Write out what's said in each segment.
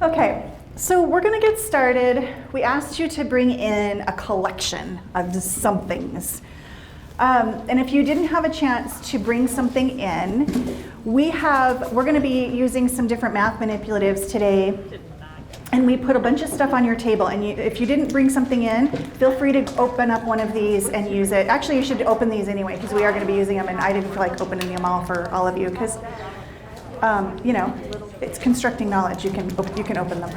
Okay, so we're going to get started. We asked you to bring in a collection of somethings. And if you didn't have a chance to bring something in, we're going to be using some different math manipulatives today. And we put a bunch of stuff on your table. And if you didn't bring something in, feel free to open up one of these and use it. Actually, you should open these anyway, because we are going to be using them. And I didn't feel like opening them all for all of you, because you know, it's constructing knowledge. You can open them.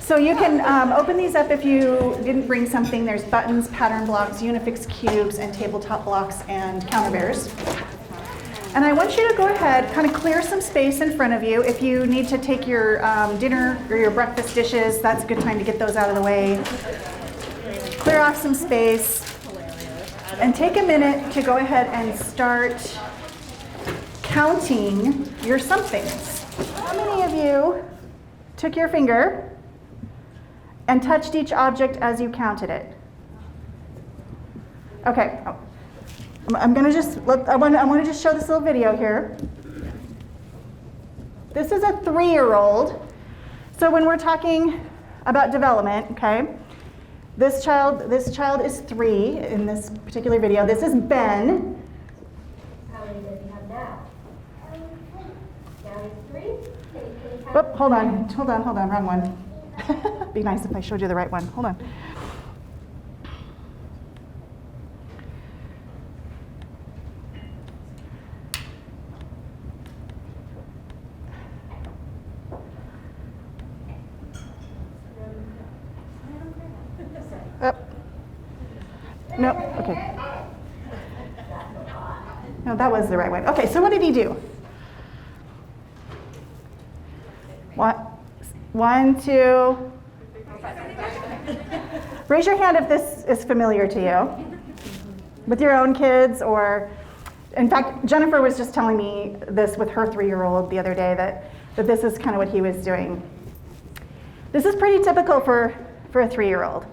So you can open these up if you didn't bring something. There's buttons, pattern blocks, Unifix cubes, and tabletop blocks and counter bears. And I want you to go ahead, kind of clear some space in front of you. If you need to take your dinner or your breakfast dishes, that's a good time to get those out of the way. Clear off some space. And take a minute to go ahead and start counting your somethings. How many of you took your finger and touched each object as you counted it? Okay. I'm going to just, I want to just show this little video here. This is a 3-year-old. So when we're talking about development, okay, this child is 3 in this particular video. This is Ben. How many does he have now? Now he's 3. Whoop, hold on, wrong one. Be nice if I showed you the right one. Hold on. No, okay. No, that was the right one. Okay, so what did he do? One, 2. Raise your hand if this is familiar to you. With your own kids, or, in fact, Jennifer was just telling me this with her 3-year-old the other day, that this is kind of what he was doing. This is pretty typical for a 3-year-old.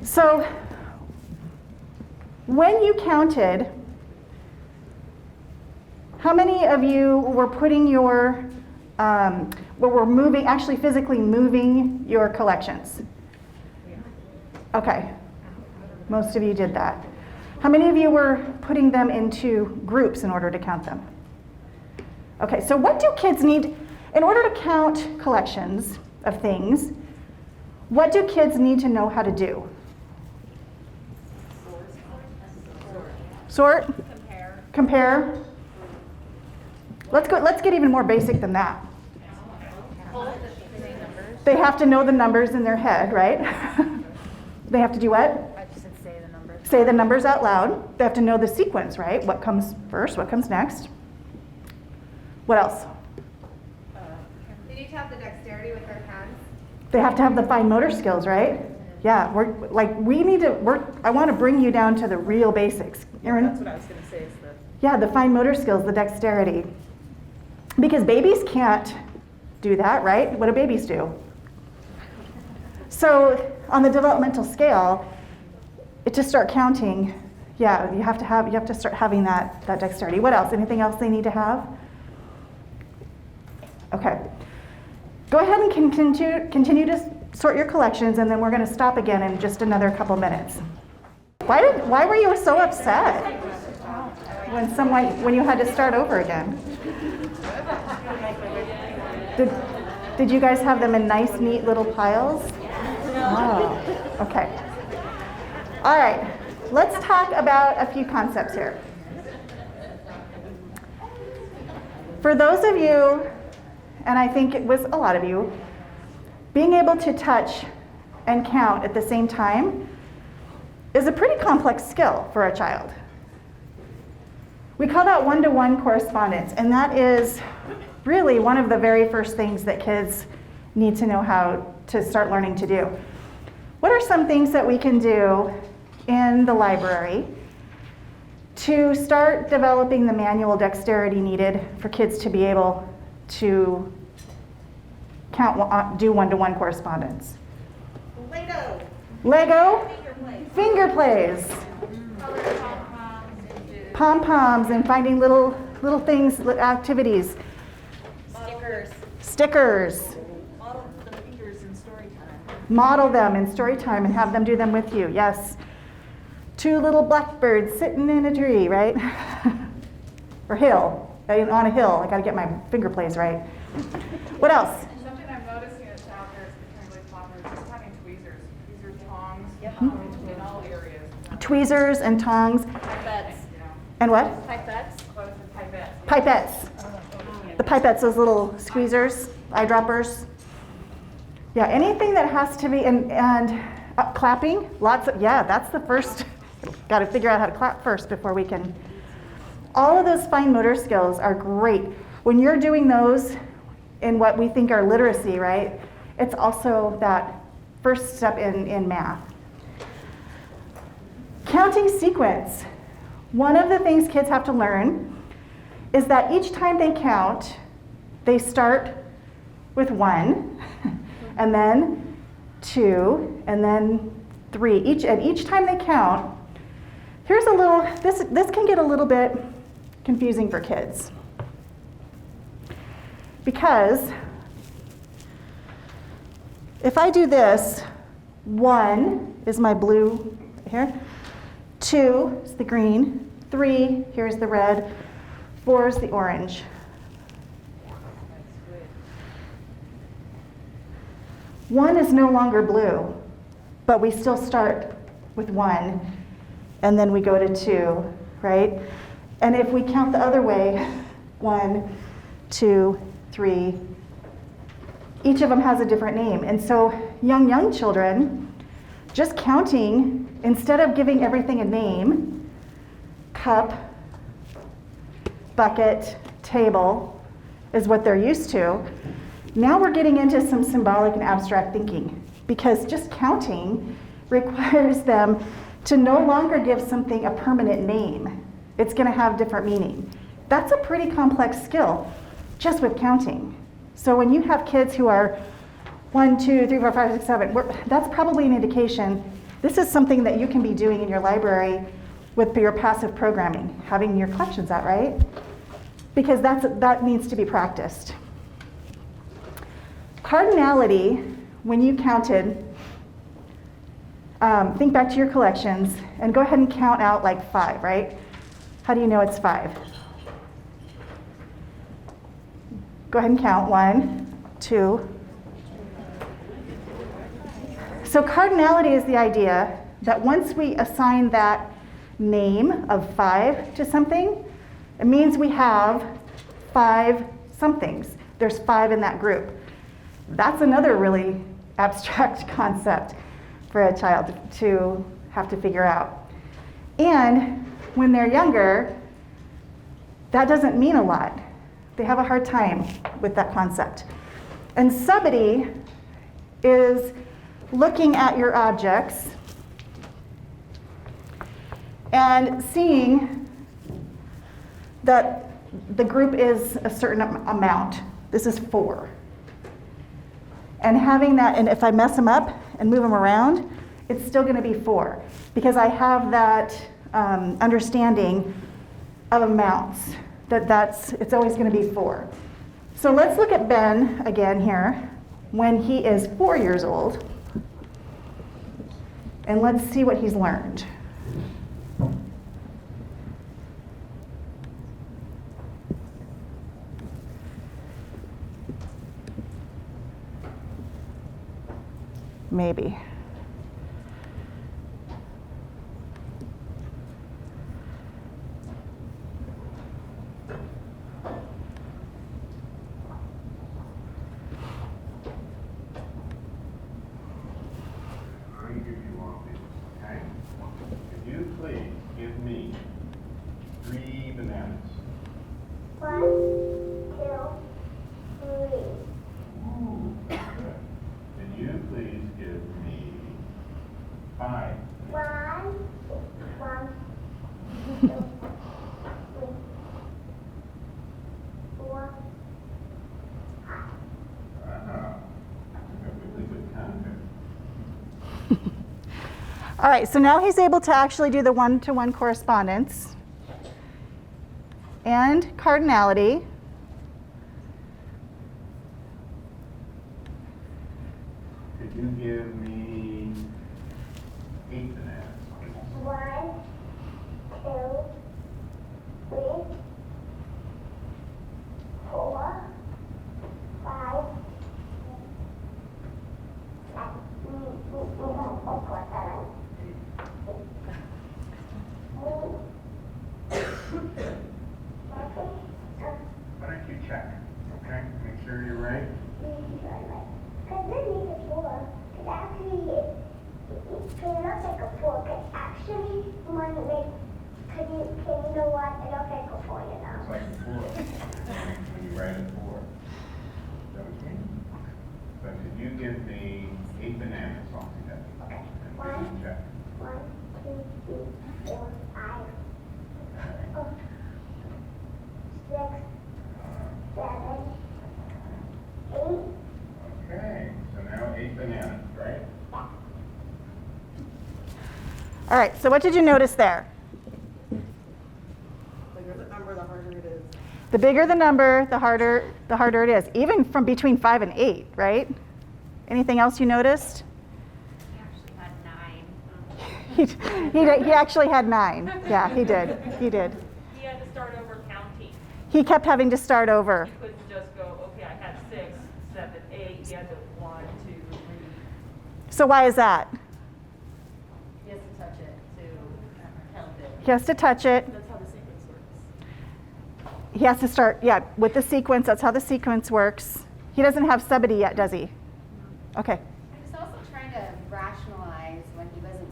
So, when you counted, how many of you were putting your, were moving, actually physically moving your collections? Okay, most of you did that. How many of you were putting them into groups in order to count them? Okay, so what do kids need, in order to count collections of things, what do kids need to know how to do? Sort? Compare. Let's get even more basic than that. They have to know the numbers in their head, right? They have to do what? I just said say the numbers. Say the numbers out loud. They have to know the sequence, right? What comes first, what comes next. What else? They need to have the dexterity with their hands. They have to have the fine motor skills, right? Yeah, I want to bring you down to the real basics. Erin? That's what I was going to say. Yeah, the fine motor skills, the dexterity. Because babies can't do that, right? What do babies do? So on the developmental scale, to start counting, yeah, you have to start having that dexterity. What else? Anything else they need to have? Okay. Go ahead and continue to sort your collections, and then we're going to stop again in just another couple minutes. Why were you so upset when you had to start over again? Did you guys have them in nice, neat little piles? Oh, okay. All right, let's talk about a few concepts here. For those of you, and I think it was a lot of you, being able to touch and count at the same time is a pretty complex skill for a child. We call that one-to-one correspondence, and that is really one of the very first things that kids need to know how to start learning to do. What are some things that we can do in the library to start developing the manual dexterity needed for kids to be able to do one-to-one correspondence? Lego, finger plays, pom-poms, and finding little things, activities. Stickers. Stickers. Model the fingers in story time. Model them in story time and have them do them with you. Yes. 2 little blackbirds sitting in a tree, right? Or hill. On a hill. I got to get my finger plays right. What else? Something I'm noticing at childcare is becoming really popular, is just having tweezers. Tweezers, tongs, in all areas. Tweezers and tongs. Pipettes. And what? Pipettes. Close and pipettes. Pipettes. The pipettes, those little squeezers, eyedroppers. Yeah, anything that has to be, and clapping, lots of, yeah, that's the first. Got to figure out how to clap first before we can. All of those fine motor skills are great. When you're doing those in what we think are literacy, right, it's also that first step in math. Counting sequence. One of the things kids have to learn is that each time they count, they start with 1, and then 2, and then 3. Each time they count, here's a little, this can get a little bit confusing for kids. Because if I do this, 1 is my blue here, 2 is the green, 3, here's the red, 4 is the orange. One is no longer blue, but we still start with 1, and then we go to 2, right? And if we count the other way, 1, 2, 3, each of them has a different name. And so young children, just counting, instead of giving everything a name, cup, bucket, table, is what they're used to. Now we're getting into some symbolic and abstract thinking, because just counting requires them to no longer give something a permanent name. It's going to have different meaning. That's a pretty complex skill, just with counting. So when you have kids who are 1, 2, 3, 4, 5, 6, 7, that's probably an indication this is something that you can be doing in your library with your passive programming, having your collections out, right? Because that needs to be practiced. Cardinality, when you counted, think back to your collections and go ahead and count out like 5, right? How do you know it's 5? Go ahead and count 1, 2. So cardinality is the idea that once we assign that name of 5 to something, it means we have 5 somethings. There's 5 in that group. That's another really abstract concept for a child to have to figure out. And when they're younger, that doesn't mean a lot. They have a hard time with that concept. And subity is looking at your objects and seeing that the group is a certain amount. This is 4. And having that, and if I mess them up and move them around, it's still going to be 4 because I have that understanding of amounts, it's always going to be 4. So let's look at Ben again here when he is 4 years old, and let's see what he's learned. Maybe. All right, so now he's able to actually do the one-to-one correspondence and cardinality. you give me 8 bananas? 1, 2, 3, 4, 5, Why don't you check, okay? Make sure you're right. Because this is a 4. Because actually, it looks like a 4. Because actually, when it makes, can you know what? It looks like a 4, you know. It's like a 4. When you write a 4. Is that what you mean? So could you give me 8 bananas altogether? Okay. And we 1, can check. 1, 2, 3, 4, 5, 6, 7, 8. Okay, so now 8 bananas, right? All right, so what did you notice there? Bigger the number, the harder it is. The bigger the number, the harder it is, even from between 5 and 8, right? Anything else you noticed? He actually had 9. He actually had 9. Yeah, he did. He did. He had to start over counting. He kept having to start over. He couldn't just go, okay, I had 6, 7, 8. He had to 1, 2, 3. So why is that? He has to touch it to count it. He has to touch it. That's how the sequence works. He has to start, yeah, with the sequence. That's how the sequence works. He doesn't have subity yet, does he? Okay. He was also trying to rationalize when he wasn't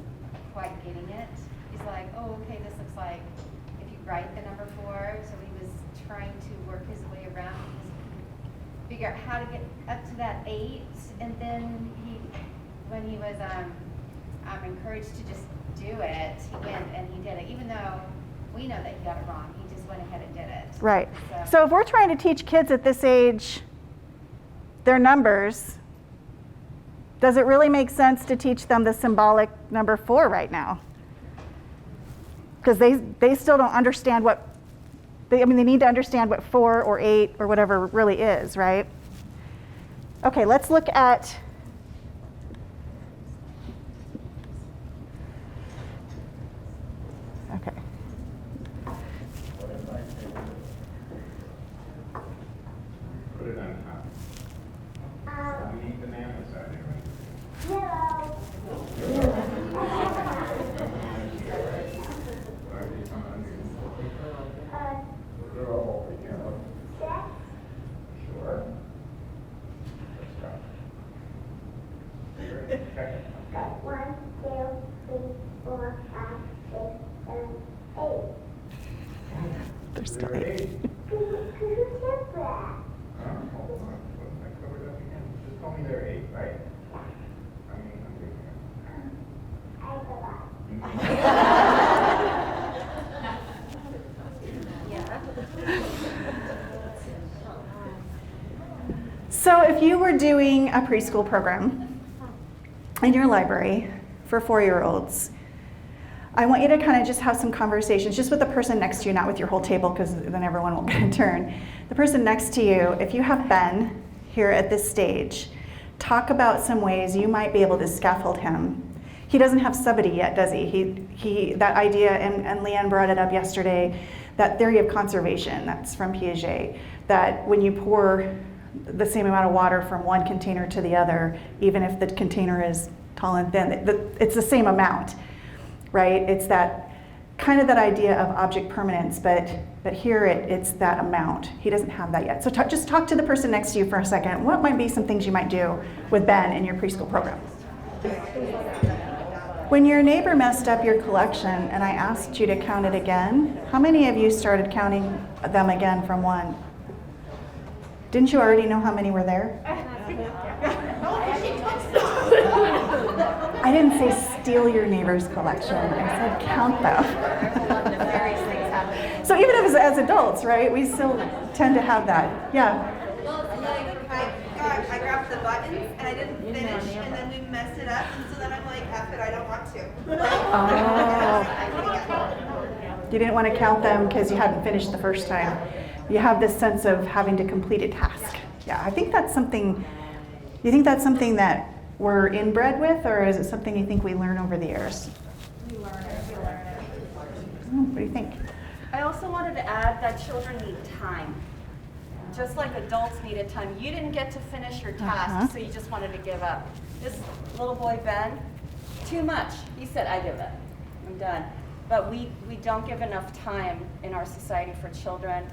quite getting it. He's like, oh, okay, this looks like if you write the number 4. So he was trying to work his way around, figure out how to get up to that 8. And then when he was encouraged to just do it, he went and he did it, even though we know that he got it wrong. He just went ahead and did it. Right. So if we're trying to teach kids at this age their numbers, does it really make sense to teach them the symbolic number 4 right now? Because they still don't understand what, they need to understand what 4 or 8 or whatever really is, right? Okay, let's look at, okay. What if I say, put it on top? How many bananas are there? Zero. They're all over here. 6, Sure. Let's go. Here, check it. 1, 2, 3, 4, 5, 6, 7, 8. There's still There are 8. 8. Could you tip that? Hold on, I covered up again. Just tell me there are 8, right? I mean, I'm doing it. I forgot. So if you were doing a preschool program in your library for 4-year-olds, I want you to kind of just have some conversations just with the person next to you, not with your whole table, because then everyone will get a turn. The person next to you, if you have Ben here at this stage, talk about some ways you might be able to scaffold him. He doesn't have subity yet, does he? He that idea, and Leanne brought it up yesterday, that theory of conservation, that's from Piaget, that when you pour the same amount of water from one container to the other, even if the container is tall and thin, it's the same amount, right? It's that kind of that idea of object permanence, but here it's that amount. He doesn't have that yet. So just talk to the person next to you for a second. What might be some things you might do with Ben in your preschool program? When your neighbor messed up your collection and I asked you to count it again, how many of you started counting them again from 1? Didn't you already know how many were there? I didn't say steal your neighbor's collection. I said count them. So even as adults, right, we still tend to have that. Yeah. Well, like I grabbed the buttons and I didn't finish, and then we messed it up, and so then I'm like, F it, I don't want to. You didn't want to count them because you hadn't finished the first time. You have this sense of having to complete a task. Yeah, I think that's something. You think that's something that we're inbred with, or is it something you think we learn over the years? We learn it, we learn it. What do you think? I also wanted to add that children need time. Just like adults needed time. You didn't get to finish your task, so you just wanted to give up. This little boy, Ben, too much. He said, I give up. I'm done. But we don't give enough time in our society for children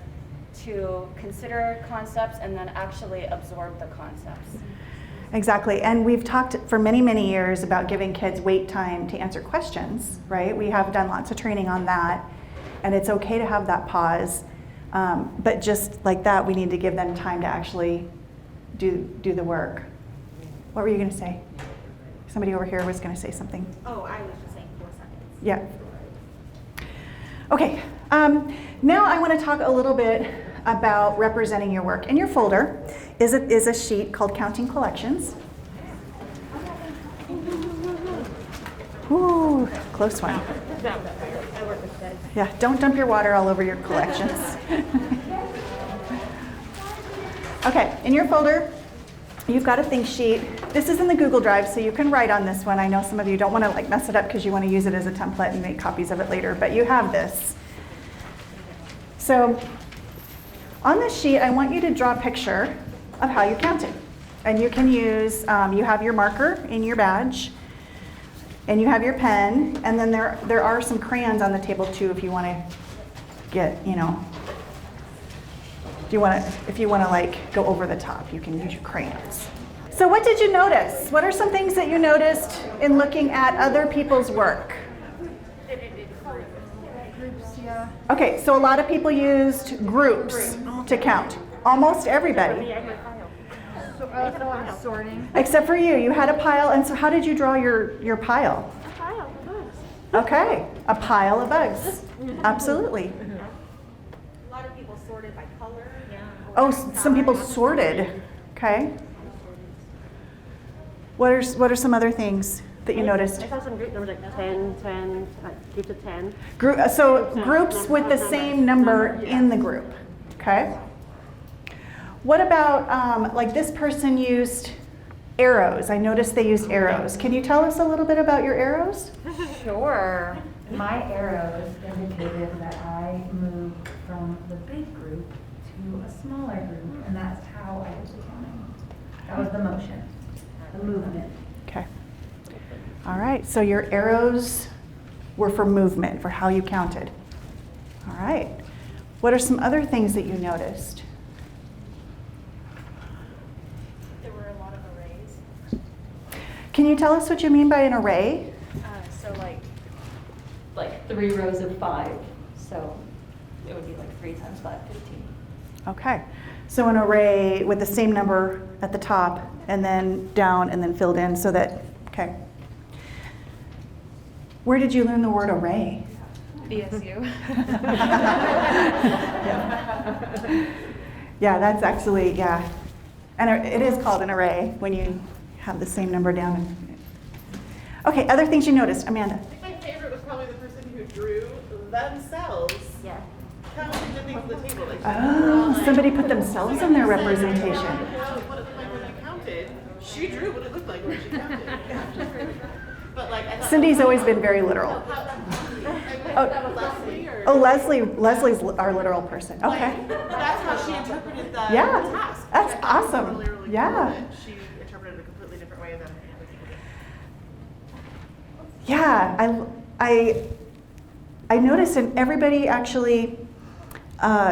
to consider concepts and then actually absorb the concepts. Exactly, and we've talked for many, many years about giving kids wait time to answer questions, right? We have done lots of training on that, and it's okay to have that pause, but just like that, we need to give them time to actually do the work. What were you gonna say? Somebody over here was gonna say something. Oh, I was just saying 4 seconds. Yeah. Okay, now I wanna talk a little bit about representing your work. In your folder is a sheet called Counting Collections. Ooh, close one. Yeah, don't dump your water all over your collections. Okay, in your folder, you've got a think sheet. This is in the Google Drive, so you can write on this one. I know some of you don't want to like mess it up because you want to use it as a template and make copies of it later, but you have this. So on this sheet, I want you to draw a picture of how you counted. And you can use, you have your marker in your badge, and you have your pen, and then there are some crayons on the table too if you want to get, if you want to like go over the top, you can use your crayons. So what did you notice? What are some things that you noticed in looking at other people's work? Okay, so a lot of people used groups to count. Almost everybody. Sorting. Except for you. You had a pile, and so how did you draw your pile? A pile of bugs. Okay, a pile of bugs. Absolutely. A lot of people sorted by color. Yeah. Oh, some people sorted. Okay. What are some other things that you noticed? I saw some group numbers like 10, like groups of 10. So groups with the same number in the group. Okay. What about, like this person used arrows. I noticed they used arrows. Can you tell us a little bit about your arrows? Sure. My arrows indicated that I moved from the big group to a smaller group, and that's how I did the counting. That was the motion, the movement. Okay. All right, so your arrows were for movement, for how you counted. All right. What are some other things that you noticed? There were a lot of arrays. Can you tell us what you mean by an array? So Like 3 rows of 5. So it would be like 3 times 5, 15. Okay. So an array with the same number at the top and then down and then filled in so that, okay. Where did you learn the word array? BSU. Yeah, that's actually, yeah. And it is called an array when you have the same number down. Okay, other things you noticed, Amanda? I think my favorite was probably the person who drew themselves. Yeah. Counting the things on the table. Like, Oh, somebody put themselves in their representation. What it looked like when I counted. She drew what it looked like when she counted. But like, I thought Cindy's always been very literal. that was Leslie or? Oh, Leslie's our literal person. Okay. That's how she interpreted the Yeah, task. which that's I thought was awesome. Really, really Yeah. cool that she interpreted it a completely different way than other people did. Yeah, I noticed, and everybody actually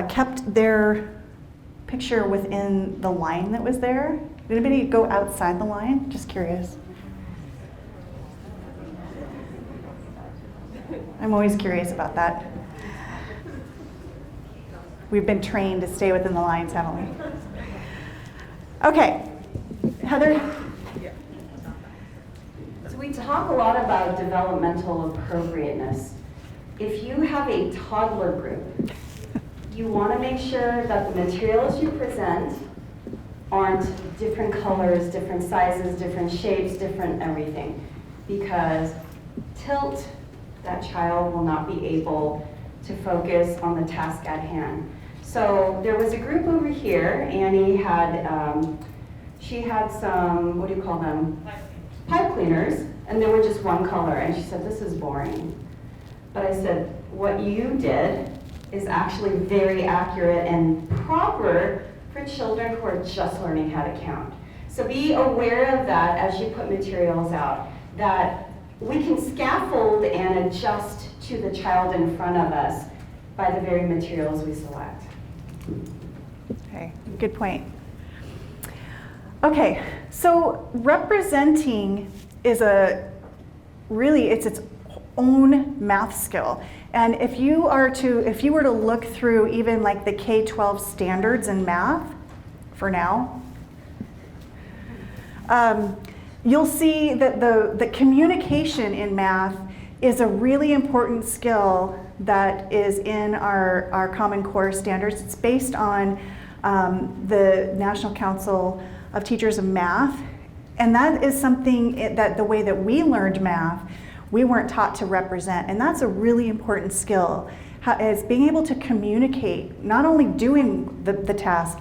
kept their picture within the line that was there. Did anybody go outside the line? Just curious. I'm always curious about that. We've been trained to stay within the lines, haven't we? Okay, Heather? So we talk a lot about developmental appropriateness. If you have a toddler group, you want to make sure that the materials you present aren't different colors, different sizes, different shapes, different everything. Because tilt, that child will not be able to focus on the task at hand. So there was a group over here. Annie had, she had some, what do you call them? pipe cleaners, and they were just one color. And she said, this is boring. But I said, what you did is actually very accurate and proper for children who are just learning how to count. So be aware of that as you put materials out, that we can scaffold and adjust to the child in front of us by the very materials we select. Okay, good point. Okay, so representing is it's its own math skill. And if you were to look through even like the K-12 standards in math, for now, you'll see that the communication in math is a really important skill that is in our Common Core standards. It's based on the National Council of Teachers of Math, and that is something that the way that we learned math, we weren't taught to represent, and that's a really important skill, is being able to communicate, not only doing the task,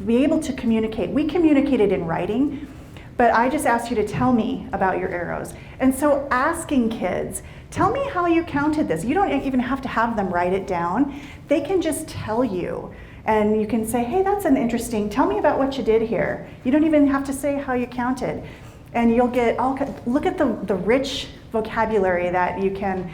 be able to communicate. We communicated in writing, but I just asked you to tell me about your arrows. And so asking kids, tell me how you counted this. You don't even have to have them write it down. They can just tell you. And you can say, hey, that's an interesting, tell me about what you did here. You don't even have to say how you counted. And you'll get look at the rich vocabulary that you can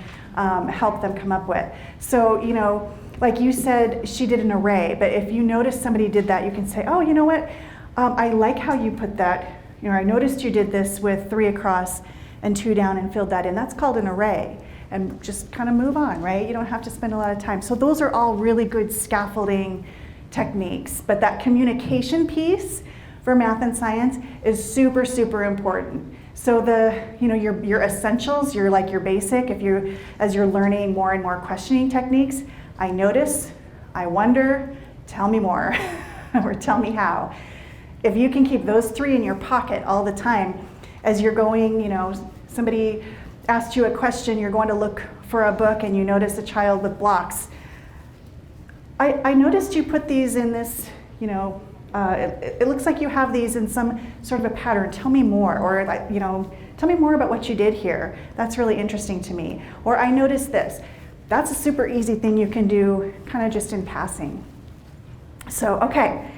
help them come up with. So, you know, like you said, she did an array, but if you notice somebody did that, you can say, oh, you know what? I like how you put that. You know, I noticed you did this with 3 across and 2 down and filled that in. That's called an array. And just kind of move on, right? You don't have to spend a lot of time. So those are all really good scaffolding techniques. But that communication piece for math and science is super, super important. So your essentials, your basic, as you're learning more and more questioning techniques, I notice, I wonder, tell me more, or tell me how. If you can keep those 3 in your pocket all the time, as you're going, somebody asked you a question, you're going to look for a book and you notice a child with blocks. I noticed you put these in this, it looks like you have these in some sort of a pattern. Tell me more, or tell me more about what you did here. That's really interesting to me. Or I noticed this. That's a super easy thing you can do kind of just in passing. So, okay.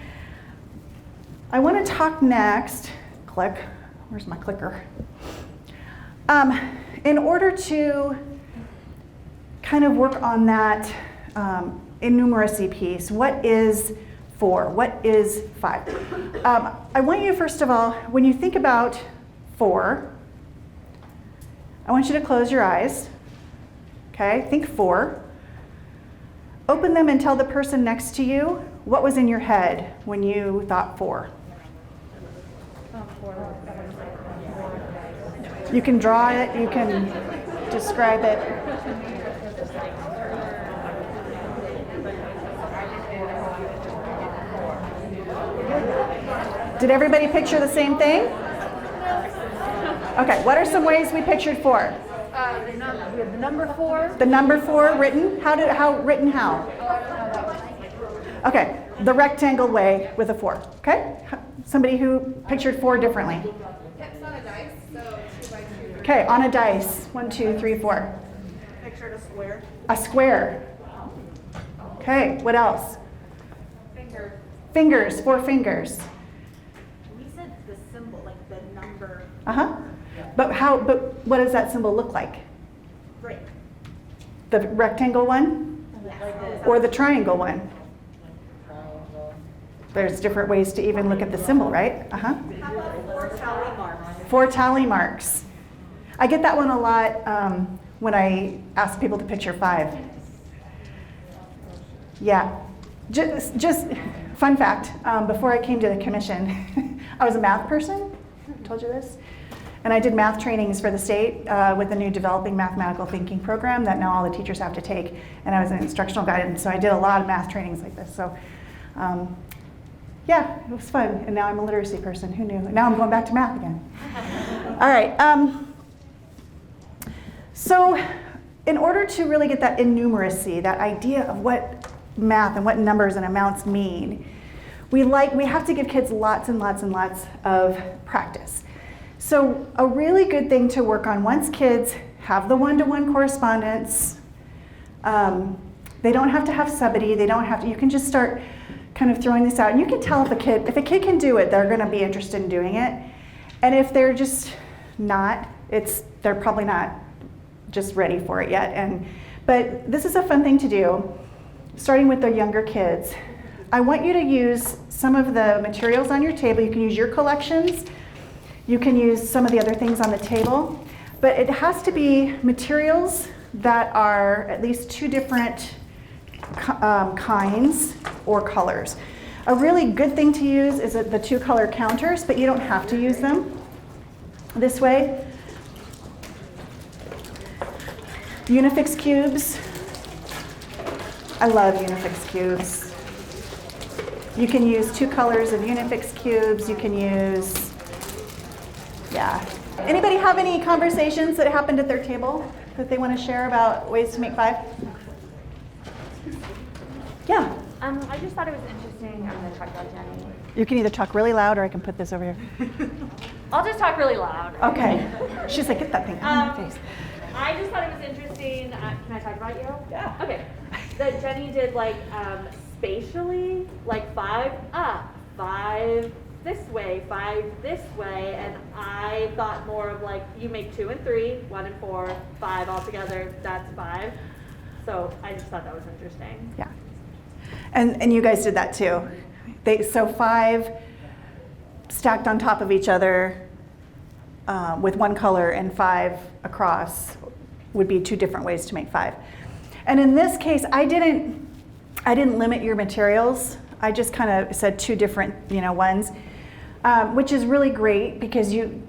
I want to talk next, where's my clicker? In order to kind of work on that innumeracy piece, what is 4? What is 5? I want you, first of all, when you think about 4, I want you to close your eyes. Okay, think 4. Open them and tell the person next to you what was in your head when you thought 4. You can draw it, you can describe it. Did everybody picture the same thing? Okay, what are some ways we pictured 4? The number 4. The number 4 written? How? Okay, the rectangle way with a 4. Okay? Somebody who pictured 4 differently. It's on a dice, so 2 by 2. Okay, on a dice. 1, 2, 3, 4. Pictured a square. A square. Okay, what else? Finger. Fingers, 4 fingers. We said the symbol, like the number. Uh-huh. But what does that symbol look like? Break. The rectangle one? Yeah. Or the triangle one? There's different ways to even look at the symbol, right? Uh-huh. How about 4 tally marks? 4 tally marks. I get that one a lot when I ask people to picture 5. Yeah. Just fun fact, before I came to the commission, I was a math person. I told you this. And I did math trainings for the state with the new Developing Mathematical Thinking program that now all the teachers have to take. And I was an instructional guidance, so I did a lot of math trainings like this. So yeah, it was fun. And now I'm a literacy person. Who knew? And now I'm going back to math again. All right. So in order to really get that innumeracy, that idea of what math and what numbers and amounts mean, we have to give kids lots and lots and lots of practice. So a really good thing to work on once kids have the one-to-one correspondence, they don't have to have subity, they don't have to, you can just start kind of throwing this out. And you can tell if a kid can do it, they're gonna be interested in doing it. And if they're just not, they're probably not just ready for it yet. But this is a fun thing to do, starting with the younger kids. I want you to use some of the materials on your table. You can use your collections. You can use some of the other things on the table. But it has to be materials that are at least 2 different kinds or colors. A really good thing to use is the 2 color counters, but you don't have to use them this way. Unifix cubes. I love Unifix cubes. You can use 2 colors of Unifix cubes. You can use, yeah. Anybody have any conversations that happened at their table that they want to share about ways to make 5? Yeah. I just thought it was interesting. I'm going to talk about Jenny. You can either talk really loud or I can put this over here. I'll just talk really loud. Okay. She's like, get that thing out of my face. I just thought it was interesting. Can I talk about you? Yeah. Okay. That Jenny did like spatially, like 5 up, 5 this way, 5 this way, and I thought more of like you make 2 and 3, 1 and 4, 5 all together. That's 5. So I just thought that was interesting. Yeah. And you guys did that too. So 5 stacked on top of each other with 1 color and 5 across would be 2 different ways to make 5. And in this case, I didn't limit your materials. I just kind of said 2 different, ones, which is really great because you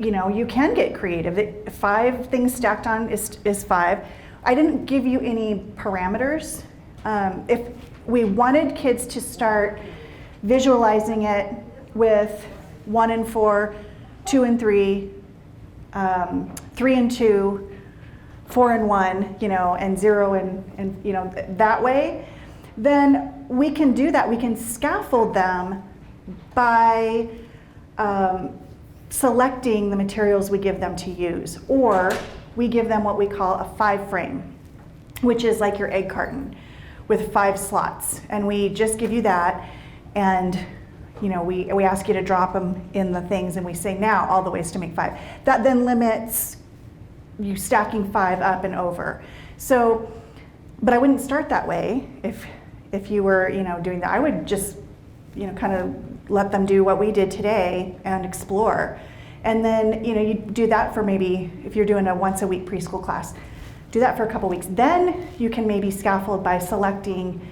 can get creative. 5 things stacked on is 5. I didn't give you any parameters. If we wanted kids to start visualizing it with 1 and 4, 2 and 3, 3 and 2, 4 and 1, and 0 and that way, then we can do that. We can scaffold them by selecting the materials we give them to use, or we give them what we call a 5 frame, which is like your egg carton with 5 slots, and we just give you that, and we ask you to drop them in the things, and we say now all the ways to make 5. That then limits you stacking 5 up and over. So, but I wouldn't start that way if you were doing that. I would just kind of let them do what we did today and explore, and then you do that for maybe if you're doing a once a week preschool class. Do that for a couple weeks. Then you can maybe scaffold by selecting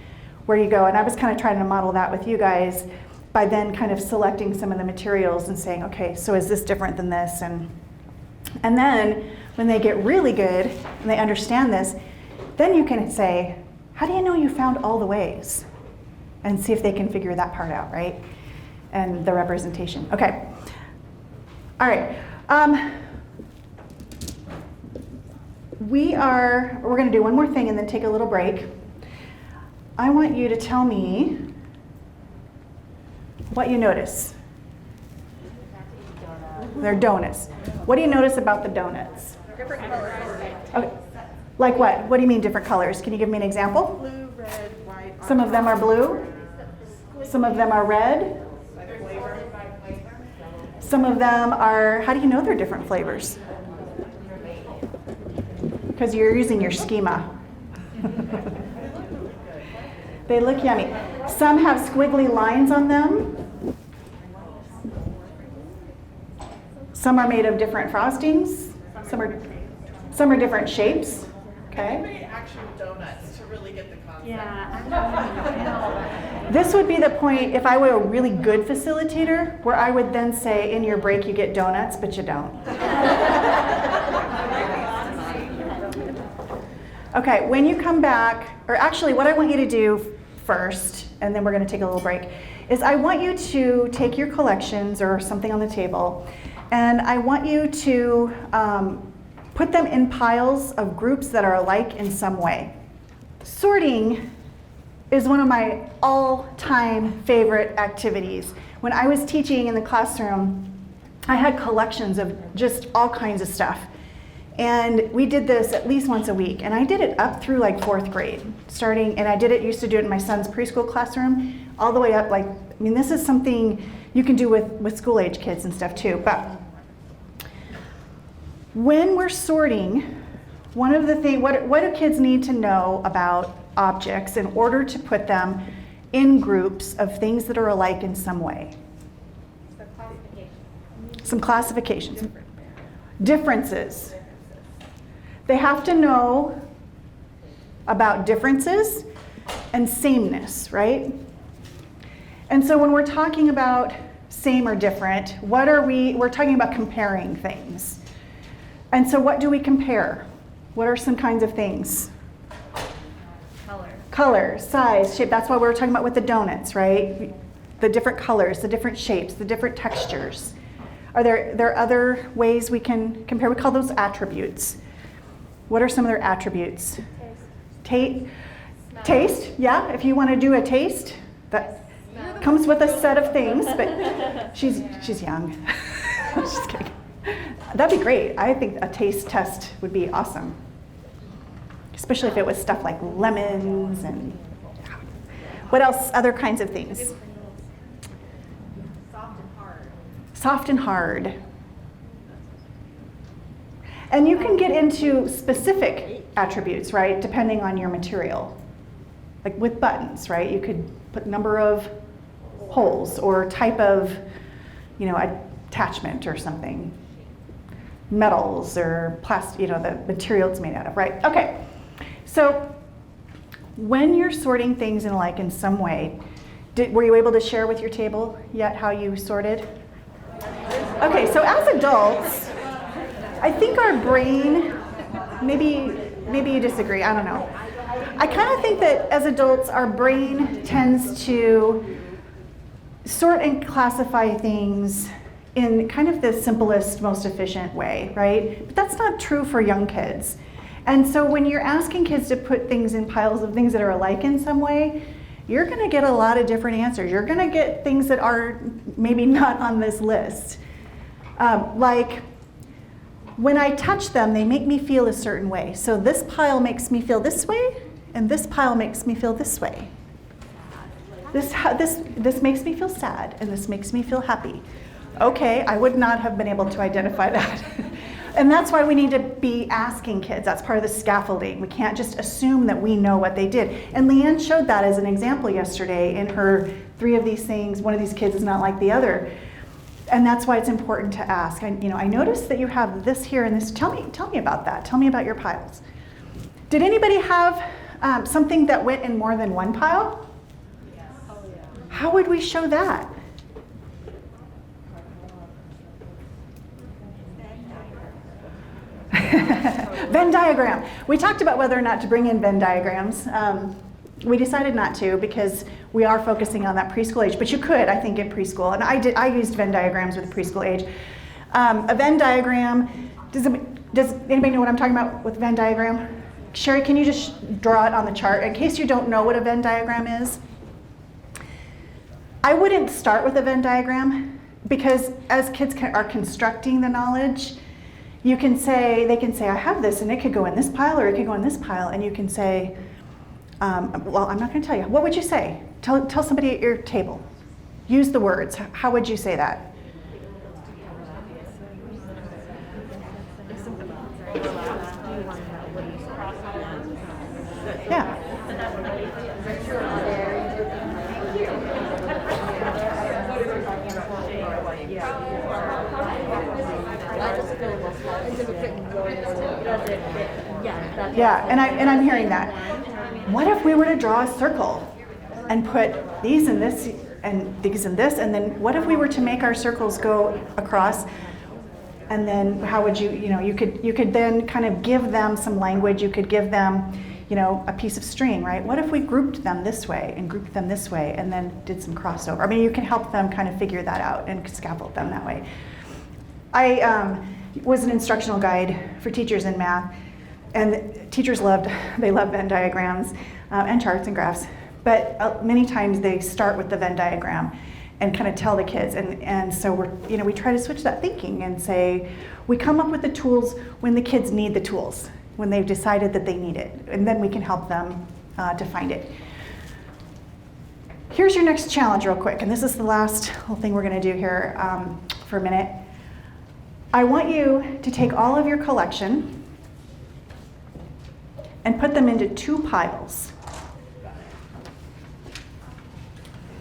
where you go. And I was kind of trying to model that with you guys by then kind of selecting some of the materials and saying, okay, so is this different than this? And then when they get really good and they understand this, then you can say, how do you know you found all the ways? And see if they can figure that part out, right? And the representation. Okay. All right. We're going to do one more thing and then take a little break. I want you to tell me what you notice. They're donuts. What do you notice about the donuts? Different colors. Okay. Like what? What do you mean different colors? Can you give me an example? Blue, red, white. Some of them are blue. Some of them are red. Some of them are, how do you know they're different flavors? Because you're using your schema. They look yummy. Some have squiggly lines on them. Some are made of different frostings. Some are different shapes. Okay. Maybe actual donuts to really get the concept. Yeah. This would be the point if I were a really good facilitator, where I would then say, in your break you get donuts, but you don't. Okay, when you come back, or actually what I want you to do first, and then we're going to take a little break, is I want you to take your collections or something on the table, and I want you to put them in piles of groups that are alike in some way. Sorting is one of my all-time favorite activities. When I was teaching in the classroom, I had collections of just all kinds of stuff. And we did this at least once a week. And I did it up through like 4th grade, and I used to do it in my son's preschool classroom, all the way up this is something you can do with school age kids and stuff too. But when we're sorting, one of the things, what do kids need to know about objects in order to put them in groups of things that are alike in some way? Some classifications. Differences. They have to know about differences and sameness, right? And so when we're talking about same or different, we're talking about comparing things. And so what do we compare? What are some kinds of things? Color, size, shape. That's what we were talking about with the donuts, right? The different colors, the different shapes, the different textures. Are there other ways we can compare? We call those attributes. What are some of their attributes? Taste, yeah. If you want to do a taste, that comes with a set of things, but she's young. Just kidding. That'd be great. I think a taste test would be awesome. Especially if it was stuff like lemons and what else? Other kinds of things. Soft and hard. And you can get into specific attributes, right, depending on your material. Like with buttons, right? You could put number of holes or type of, attachment or something. Metals or plastic, the material it's made out of, right? Okay. So when you're sorting things in some way, were you able to share with your table yet how you sorted? Okay, so as adults, I think our brain, maybe you disagree, I don't know. I kind of think that as adults, our brain tends to sort and classify things in kind of the simplest, most efficient way, right? But that's not true for young kids. And so when you're asking kids to put things in piles of things that are alike in some way, you're going to get a lot of different answers. You're going to get things that are maybe not on this list. Like when I touch them, they make me feel a certain way. So this pile makes me feel this way, and this pile makes me feel this way. This makes me feel sad, and this makes me feel happy. Okay, I would not have been able to identify that. And that's why we need to be asking kids. That's part of the scaffolding. We can't just assume that we know what they did. And Leanne showed that as an example yesterday in her 3 of these things. One of these kids is not like the other. And that's why it's important to ask. I noticed that you have this here and this. Tell me about that. Tell me about your piles. Did anybody have something that went in more than one pile? Yes. Oh, yeah. How would we show that? Venn diagram. We talked about whether or not to bring in Venn diagrams. We decided not to because we are focusing on that preschool age, but you could, I think, in preschool. And I used Venn diagrams with preschool age. A Venn diagram, does anybody know what I'm talking about with Venn diagram? Sherry, can you just draw it on the chart in case you don't know what a Venn diagram is? I wouldn't start with a Venn diagram because as kids are constructing the knowledge, they can say, I have this, and it could go in this pile, or it could go in this pile, and you can say, well, I'm not going to tell you. What would you say? Tell somebody at your table. Use the words. How would you say that? Yeah. Yeah, and I'm hearing that. What if we were to draw a circle and put these and this and these and this, and then what if we were to make our circles go across? And then how would you could then kind of give them some language. You could give them, a piece of string, right? What if we grouped them this way and grouped them this way and then did some crossover? I mean, you can help them kind of figure that out and scaffold them that way. I was an instructional guide for teachers in math, and teachers love Venn diagrams and charts and graphs, but many times they start with the Venn diagram. and kind of tell the kids. And so we try to switch that thinking and say, we come up with the tools when the kids need the tools, when they've decided that they need it, and then we can help them to find it. Here's your next challenge real quick, and this is the last little thing we're gonna do here for a minute. I want you to take all of your collection and put them into 2 piles.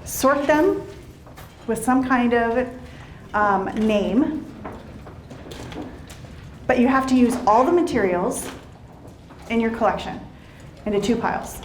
Sort them with some kind of name, but you have to use all the materials in your collection into 2 piles.